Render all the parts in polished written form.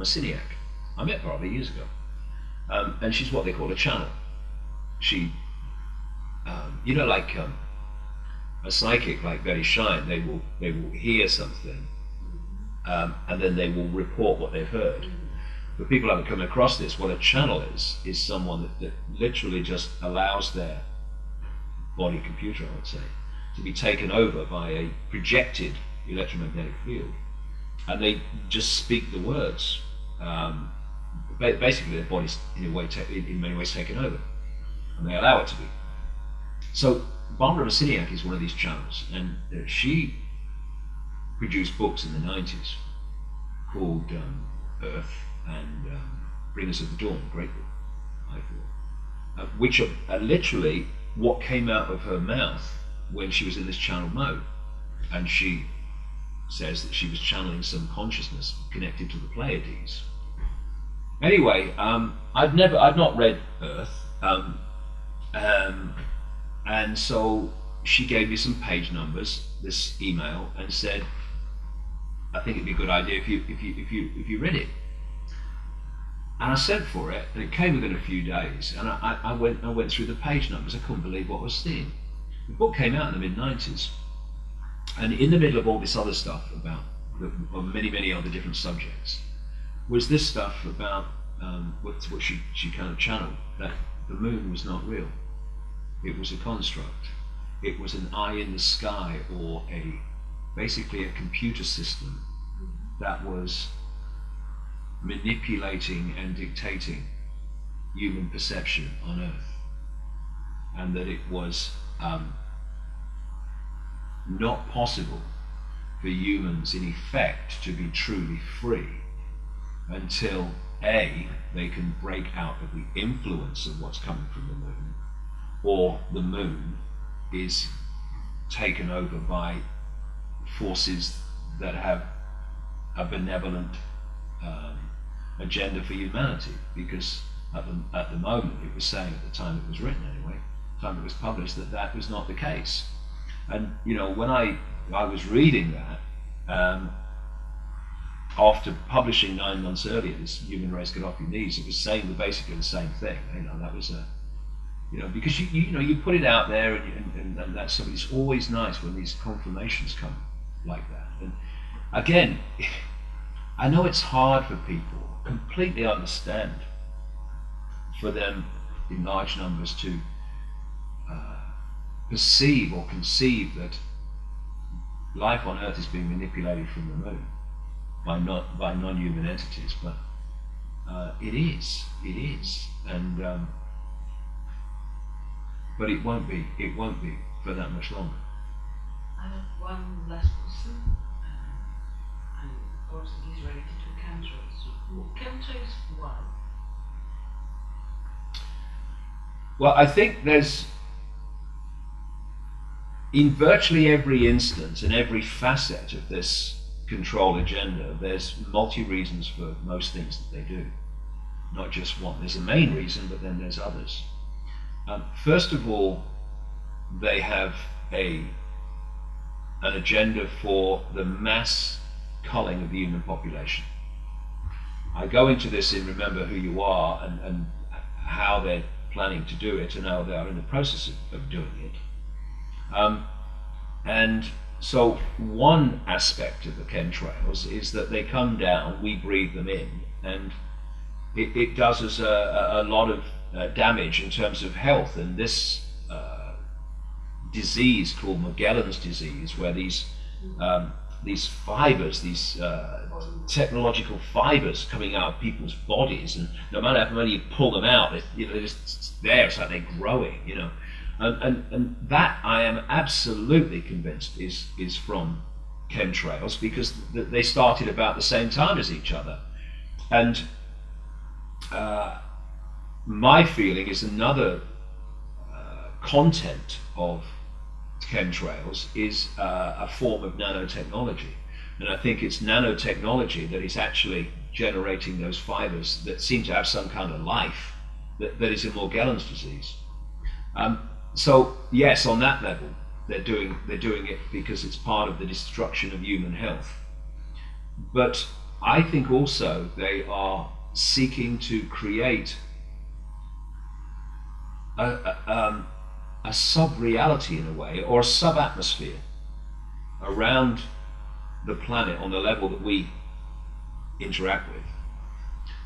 Masiniak. I met Barbara years ago. And she's what they call a channel. She, like a psychic, like very shine, they will hear something, and then they will report what they've heard. But people haven't come across this. What a channel is someone that literally just allows their body computer, I would say, to be taken over by a projected electromagnetic field, and they just speak the words. Basically, their body's in many ways taken over, and they allow it to be. So Barbara Masiniak is one of these channels, and she produced books in the 90s called Earth and Bringers of the Dawn, great book, I thought, which are literally what came out of her mouth when she was in this channel mode. And she says that she was channeling some consciousness connected to the Pleiades. Anyway, I'd not read Earth, and so she gave me some page numbers, this email, and said, I think it'd be a good idea if you read it. And I sent for it, and it came within a few days, and I went through the page numbers. I couldn't believe what I was seeing. The book came out in the mid-90s, and in the middle of all this other stuff about many other different subjects was this stuff about what she kind of channeled, that the moon was not real. It was a construct. It was an eye in the sky, or basically a computer system that was manipulating and dictating human perception on Earth, and that it was not possible for humans in effect to be truly free until A, they can break out of the influence of what's coming from the moon, or the moon is taken over by forces that have a benevolent agenda for humanity. Because at the moment, it was saying, at the time it was written anyway, the time it was published, that was not the case. And when I was reading that, after publishing 9 months earlier, this Human Race Get Off Your Knees, it was saying basically the same thing. That was because you put it out there, and that's something. It's always nice when these confirmations come like that. And again, I know it's hard for people, completely understand, for them in large numbers to perceive or conceive that life on Earth is being manipulated from the moon by non-human entities, but it is, and but it won't be for that much longer. I have one last question, and of course it is related to chemtrails. Chemtrails, why? Well, I think there's, in virtually every instance and every facet of this control agenda, there's multi-reasons for most things that they do. Not just one. There's a main reason, but then there's others. First of all, they have an agenda for the mass culling of the human population. I go into this in Remember Who You Are, and how they're planning to do it, and how they are in the process of doing it. And so one aspect of the chemtrails is that they come down, we breathe them in, and it does us a lot of damage in terms of health. And this disease called Magellan's disease, where these fibers, these technological fibers coming out of people's bodies, and no matter how many you pull them out, they're just there. It's like they're growing, and that I am absolutely convinced is from chemtrails, because they started about the same time as each other. And my feeling is another content of chemtrails is a form of nanotechnology. And I think it's nanotechnology that is actually generating those fibers that seem to have some kind of life that is in Morgellons disease. So yes, on that level, they're doing it because it's part of the destruction of human health. But I think also they are seeking to create a sub-reality in a way, or a sub-atmosphere around the planet on the level that we interact with.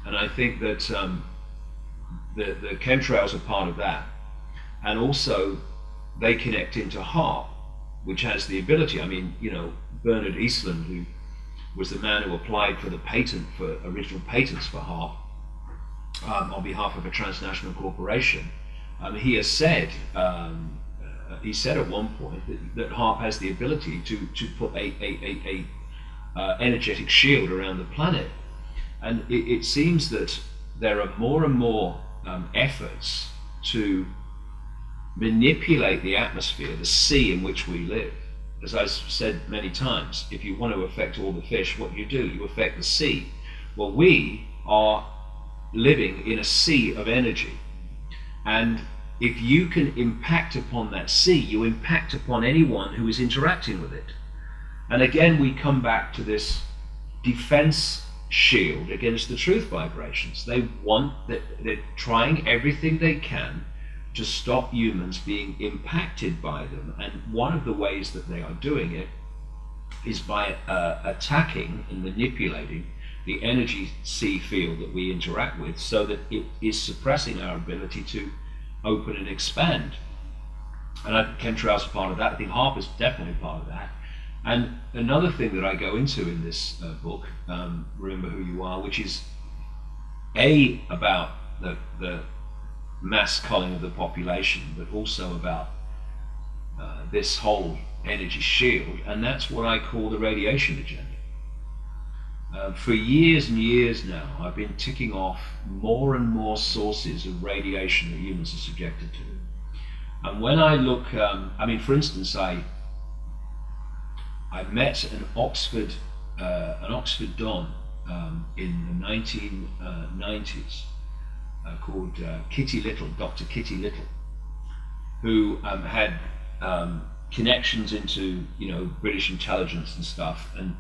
And I think that the chemtrails are part of that. And also they connect into HARP, which has the ability, I mean, you know, Bernard Eastland, who was the man who applied for the patent, for original patents for HARP, on behalf of a transnational corporation. He has said, he said at one point that HARP has the ability to put a energetic shield around the planet. And it seems that there are more and more efforts to manipulate the atmosphere, the sea in which we live. As I've said many times, if you want to affect all the fish, what do? You affect the sea. Well, we are living in a sea of energy. And if you can impact upon that sea, you impact upon anyone who is interacting with it. And again, we come back to this defense shield against the truth vibrations. They want that, they're trying everything they can to stop humans being impacted by them. And one of the ways that they are doing it is by attacking and manipulating the energy sea field that we interact with, so that it is suppressing our ability to open and expand. And I think chemtrails are part of that. I think HARP is definitely part of that. And another thing that I go into in this book, Remember Who You Are, which is about the mass culling of the population, but also about this whole energy shield, and that's what I call the radiation agenda. For years and years now, I've been ticking off more and more sources of radiation that humans are subjected to. And when I look, I mean, for instance, I met an Oxford Don in the 1990s called Kitty Little, Dr. Kitty Little, who had connections into, you know, British intelligence and stuff, and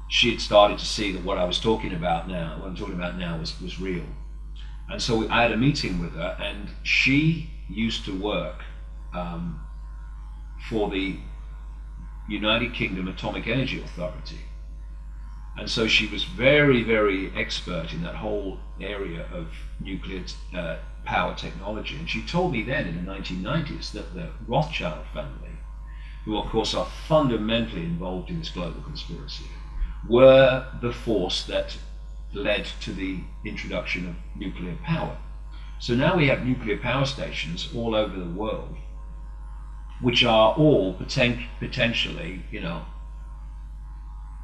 she had started to see that what I'm talking about now was real. And so I had a meeting with her, and she used to work for the United Kingdom Atomic Energy Authority. And so she was very, very expert in that whole area of nuclear power technology. And she told me then in the 1990s that the Rothschild family, who of course are fundamentally involved in this global conspiracy, were the force that led to the introduction of nuclear power. So now we have nuclear power stations all over the world, which are all potentially, you know,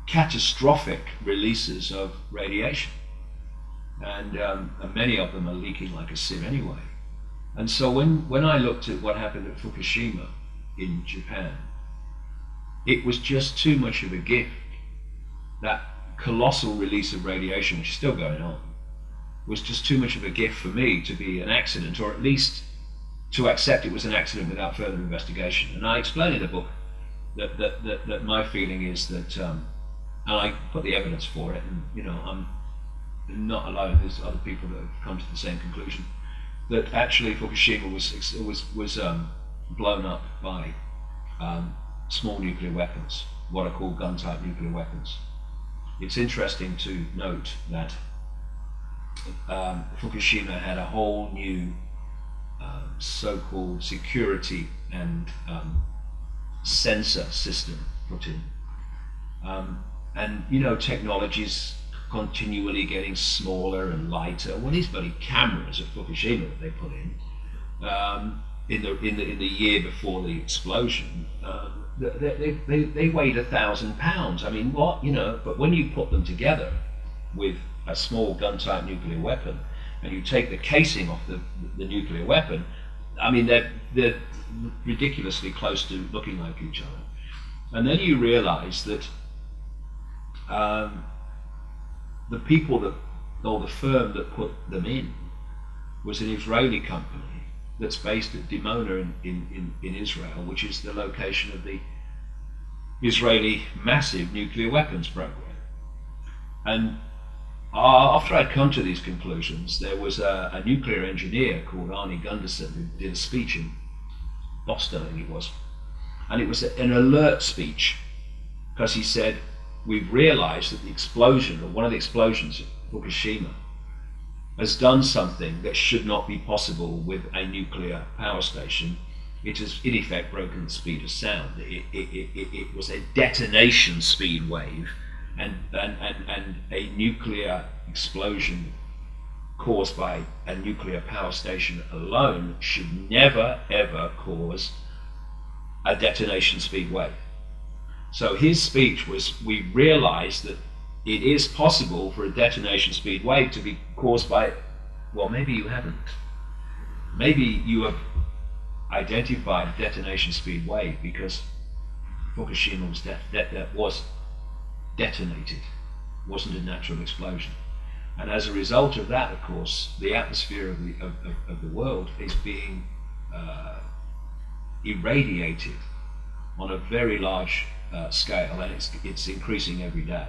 catastrophic releases of radiation, and many of them are leaking like a sieve anyway. And so when I looked at what happened at Fukushima in Japan, it was just too much of a gift. That colossal release of radiation, which is still going on, was just too much of a gift for me to be an accident, or at least to accept it was an accident without further investigation. And I explain in the book that my feeling is that, and I put the evidence for it, and you know, I'm not alone, there's other people that have come to the same conclusion, that actually Fukushima was blown up by small nuclear weapons, what are called gun-type nuclear weapons. It's interesting to note that Fukushima had a whole new so-called security and sensor system put in. And you know, technology's continually getting smaller and lighter. Well, these bloody cameras at Fukushima that they put in the year before the explosion, they weighed 1,000 pounds. I mean, what, you know? But when you put them together with a small gun-type nuclear weapon, and you take the casing off the nuclear weapon, I mean, they're ridiculously close to looking like each other. And then you realise that the people that, or the firm that put them in, was an Israeli company that's based at Dimona in Israel, which is the location of the Israeli massive nuclear weapons program. And after I'd come to these conclusions, there was a nuclear engineer called Arne Gundersen who did a speech in Boston, I think it was. And it was an alert speech, because he said, we've realized that the explosion, or one of the explosions at Fukushima, has done something that should not be possible with a nuclear power station. It has in effect broken the speed of sound. It was a detonation speed wave, and a nuclear explosion caused by a nuclear power station alone should never ever cause a detonation speed wave. So his speech was, we realized that it is possible for a detonation speed wave to be caused by, well, maybe you haven't. Maybe you have identified detonation speed wave because Fukushima was detonated, wasn't a natural explosion. And as a result of that, of course, the atmosphere of the world is being irradiated on a very large scale, and it's increasing every day.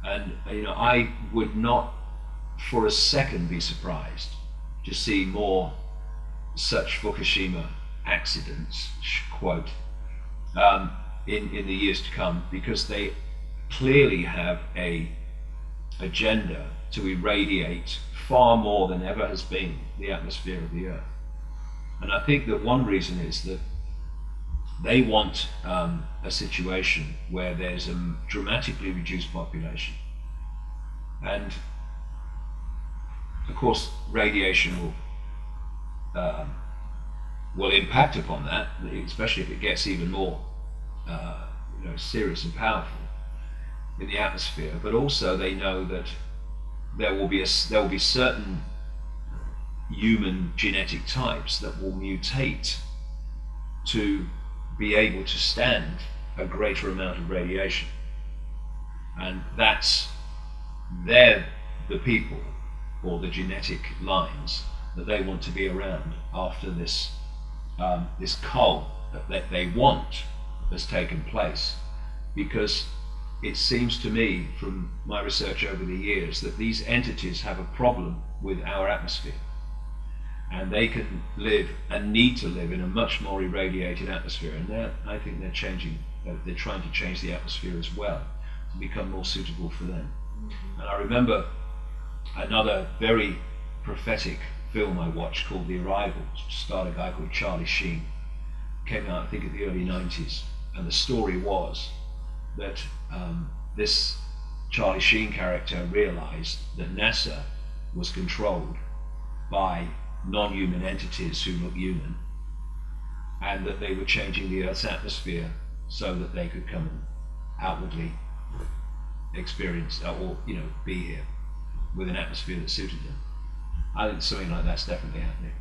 And I would not for a second be surprised to see more such Fukushima accidents, quote, in the years to come, because they clearly have a agenda to irradiate far more than ever has been the atmosphere of the Earth. And I think that one reason is that they want a situation where there's a dramatically reduced population. And of course, radiation will impact upon that, especially if it gets even more serious and powerful in the atmosphere. But also they know that there will be certain human genetic types that will mutate to be able to stand a greater amount of radiation, and they're the people, or the genetic lines, that they want to be around after this cull that they want has taken place. Because it seems to me, from my research over the years, that these entities have a problem with our atmosphere, and they can live and need to live in a much more irradiated atmosphere. And I think they're trying to change the atmosphere as well to become more suitable for them. Mm-hmm. And I remember another very prophetic film I watched called The Arrival, which starred a guy called Charlie Sheen. Came out, I think, in the early 90s. And the story was that this Charlie Sheen character realized that NASA was controlled by non-human entities who look human, and that they were changing the Earth's atmosphere so that they could come and outwardly experience or be here with an atmosphere that suited them. I think something like that's definitely happening.